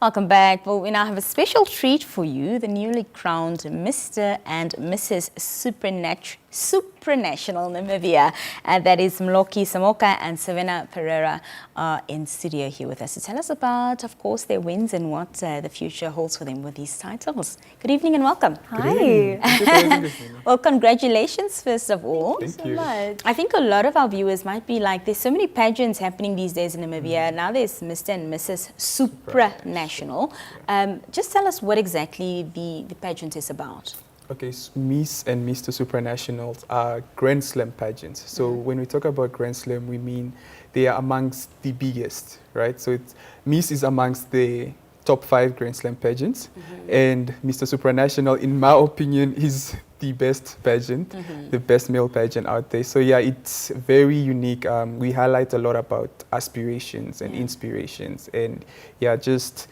Welcome back. Well, we now have a special treat for you. The newly crowned Mr. and Mrs. Supranational Namibia. That is Mmoloki, Samoka and Savannah Pereira are in studio here with us to tell us about, of course, their wins and what the future holds for them with these titles. Good evening and welcome. Hi. Well, congratulations, first of all. Thank you so much. I think a lot of our viewers might be like, there's so many pageants happening these days in Namibia. Now there's Mr. and Mrs. Supranational. Just tell us what exactly the pageant is about. Okay, so Miss and Mr. Supranationals are Grand Slam pageants. So when we talk about Grand Slam, we mean they are amongst the biggest, right? So Miss is amongst the top 5 Grand Slam pageants, and Mr. Supranational, in my opinion, is the best pageant, the best male pageant out there. So yeah, it's very unique. We highlight a lot about aspirations and inspirations, and yeah, just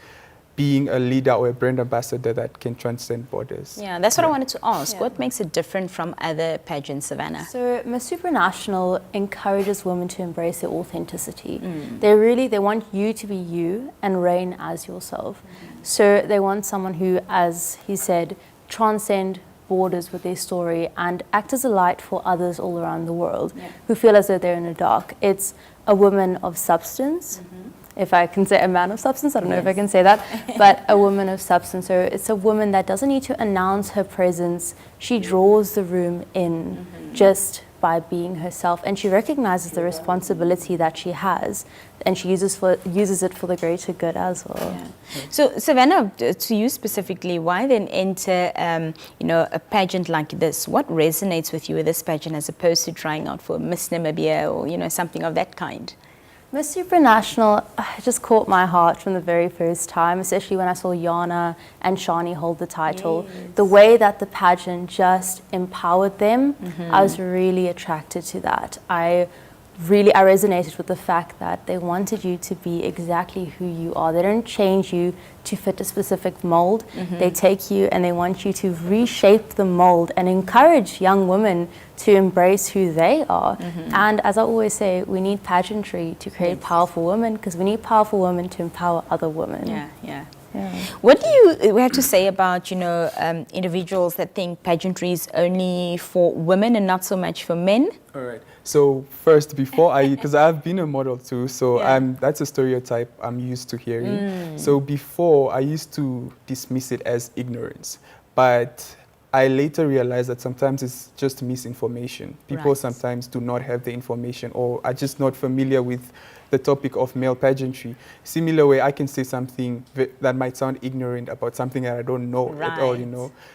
being a leader or a brand ambassador that can transcend borders. Yeah, that's what I wanted to ask. What makes it different from other pageants, Savannah? So Miss Supranational encourages women to embrace their authenticity. They want you to be you and reign as yourself. So they want someone who, as he said, transcend borders with their story and act as a light for others all around the world who feel as though they're in the dark. It's a woman of substance. If I can say a man of substance, I don't know if I can say that, but a woman of substance. So it's a woman that doesn't need to announce her presence. She draws the room in just by being herself, and she recognizes the responsibility that she has, and she uses it for the greater good as well. Yeah. So Savannah, to you specifically, why then enter a pageant like this? What resonates with you with this pageant as opposed to trying out for Miss Namibia or something of that kind? Miss Supranational just caught my heart from the very first time, especially when I saw Yana and Shani hold the title. The way that the pageant just empowered them, I was really attracted to that. I resonated with the fact that they wanted you to be exactly who you are. They don't change you to fit a specific mold. They take you and they want you to reshape the mold and encourage young women to embrace who they are. And as I always say, we need pageantry to create powerful women, because we need powerful women to empower other women. Yeah. What do you have to say about individuals that think pageantry is only for women and not so much for men? All right. So first, because I've been a model too, so that's a stereotype I'm used to hearing. So before, I used to dismiss it as ignorance, but I later realized that sometimes it's just misinformation. People sometimes do not have the information or are just not familiar with the topic of male pageantry. Similar way, I can say something that might sound ignorant about something that I don't know at all,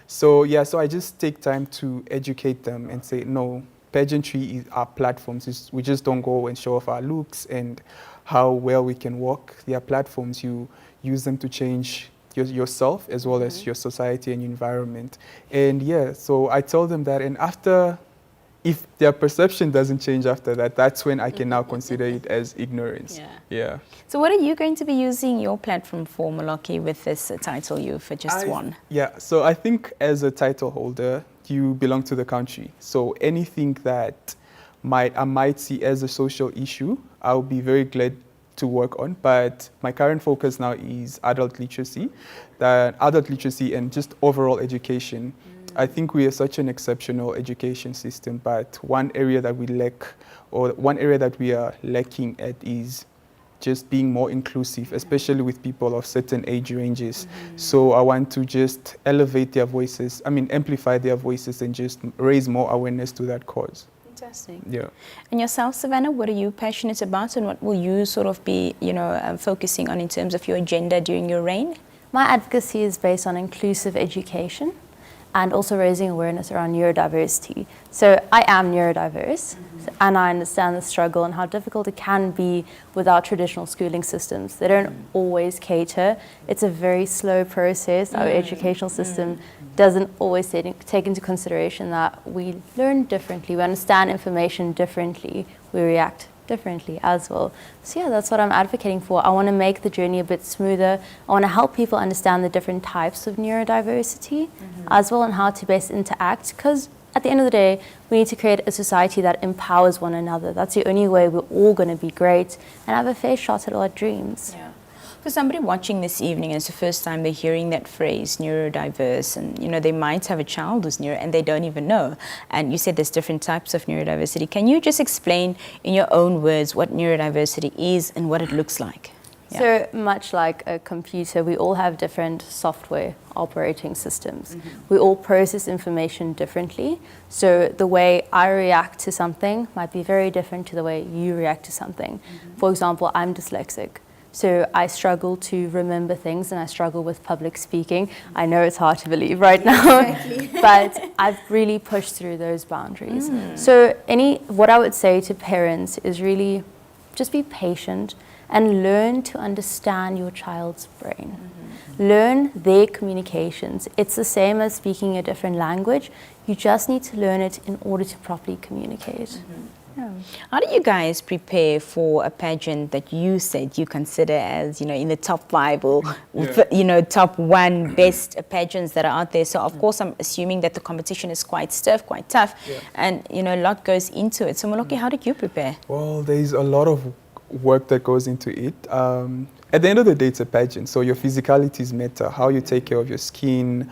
So yeah, so I just take time to educate them and say, no, pageantry is our platforms. We just don't go and show off our looks and how well we can walk. They are platforms. You use them to change yourself as well as your society and environment. And yeah, so I told them that, and if their perception doesn't change after that, that's when I can now consider it as ignorance. Yeah. So what are you going to be using your platform for, Mmoloki, with this title you've just won? Yeah, so I think as a title holder, you belong to the country. So anything that I might see as a social issue, I'll be very glad to work on. But my current focus now is adult literacy and just overall education. I think we are such an exceptional education system, but one area that we are lacking at is just being more inclusive, especially with people of certain age ranges. So I want to just elevate their voices, amplify their voices and just raise more awareness to that cause. Fantastic. Yeah. And yourself, Savannah, what are you passionate about and what will you sort of be, focusing on in terms of your agenda during your reign? My advocacy is based on inclusive education and also raising awareness around neurodiversity. So I am neurodiverse, and I understand the struggle and how difficult it can be with our traditional schooling systems. They don't always cater. It's a very slow process. Our educational system doesn't always take into consideration that we learn differently, we understand information differently, we react differently as well. So yeah, that's what I'm advocating for. I want to make the journey a bit smoother. I want to help people understand the different types of neurodiversity as well, and how to best interact, because at the end of the day, we need to create a society that empowers one another. That's the only way we're all going to be great and have a fair shot at our dreams. For somebody watching this evening, it's the first time they're hearing that phrase, neurodiverse, and you know they might have a child who's neuro and they don't even know. And you said there's different types of neurodiversity. Can you just explain in your own words what neurodiversity is and what it looks like? Yeah. So much like a computer, we all have different software operating systems. We all process information differently. So the way I react to something might be very different to the way you react to something. For example, I'm dyslexic. So I struggle to remember things and I struggle with public speaking. I know it's hard to believe right now, but I've really pushed through those boundaries. So what I would say to parents is really just be patient and learn to understand your child's brain. Learn their communications. It's the same as speaking a different language. You just need to learn it in order to properly communicate. Yeah. How do you guys prepare for a pageant that you said you consider as, you know, in the top 5 or, you know, top 1 best pageants that are out there? So, of course, I'm assuming that the competition is quite stiff, quite tough, and, you know, a lot goes into it. So, Mmoloki, how did you prepare? Well, there's a lot of work that goes into it. At the end of the day, it's a pageant, so your physicalities matter, how you take care of your skin,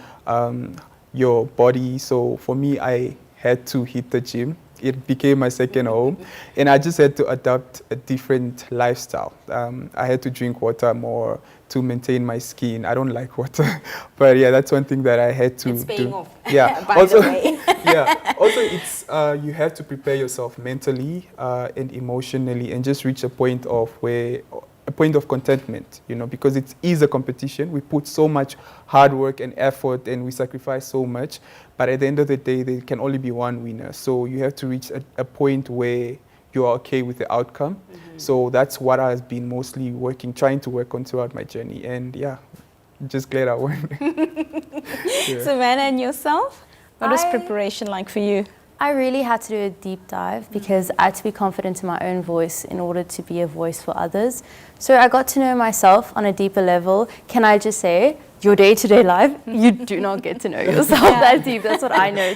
your body. So for me, I had to hit the gym. It became my second home, and I just had to adopt a different lifestyle. I had to drink water more to maintain my skin. I don't like water, but yeah, that's one thing that I had to do. Off. Yeah, by also, the way. yeah, also it's you have to prepare yourself mentally and emotionally, and just reach a point of contentment, you know, because it is a competition. We put so much hard work and effort and we sacrifice so much, but at the end of the day, there can only be one winner. So you have to reach a point where you are okay with the outcome. So that's what I've been mostly trying to work on throughout my journey. And yeah, just glad I won. Savannah, and yourself? What was preparation like for you? I really had to do a deep dive because I had to be confident in my own voice in order to be a voice for others. So I got to know myself on a deeper level. Can I just say, your day-to-day life, you do not get to know yourself that deep. That's what I know.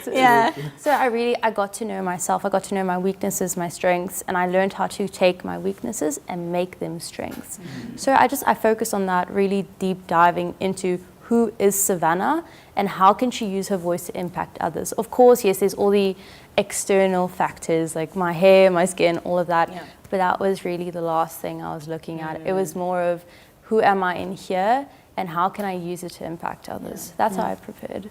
So I got to know myself. I got to know my weaknesses, my strengths, and I learned how to take my weaknesses and make them strengths. So I focused on that, really deep diving into who is Savannah and how can she use her voice to impact others. Of course, yes, there's all the external factors like my hair, my skin, all of that, but that was really the last thing I was looking at. It was more of who am I in here and how can I use it to impact others. That's how I prepared.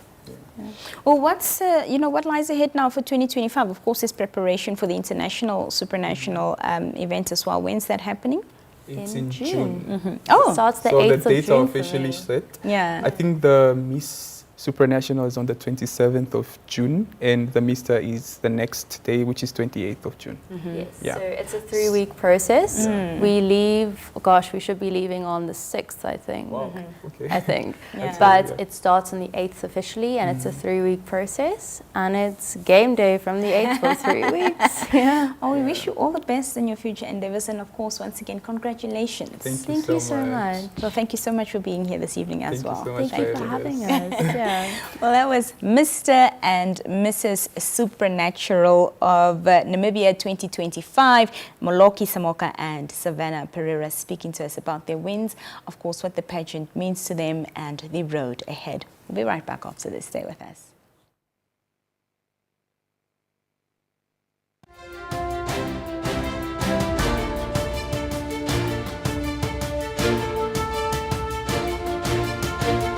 Well, what's what lies ahead now for 2025? Of course, there's preparation for the international supranational event as well. When's that happening? It's in June. Oh, so it's the 8th So the of dates June are for officially me. set. Yeah. I think the Miss Supranational is on the 27th of June, and the Mister is the next day, which is 28th of June. Yes, Yeah. so it's a 3-week process. We leave, we should be leaving on the 6th, I think. Wow. Okay. I think. Yeah. But it starts on the 8th officially, and it's a 3-week process, and it's game day from the 8th for 3 weeks. Yeah. Oh, we wish you all the best in your future endeavors, and of course, once again, congratulations. Thank you so much. Well, thank you so much for being here this evening as Thank you well. so much Thank you for having us. Yeah. Well, that was Mr. and Mrs. Supernatural of Namibia 2025, Mmoloki, Samoka and Savannah Pereira, speaking to us about their wins, of course, what the pageant means to them and the road ahead. We'll be right back after this. Stay with us.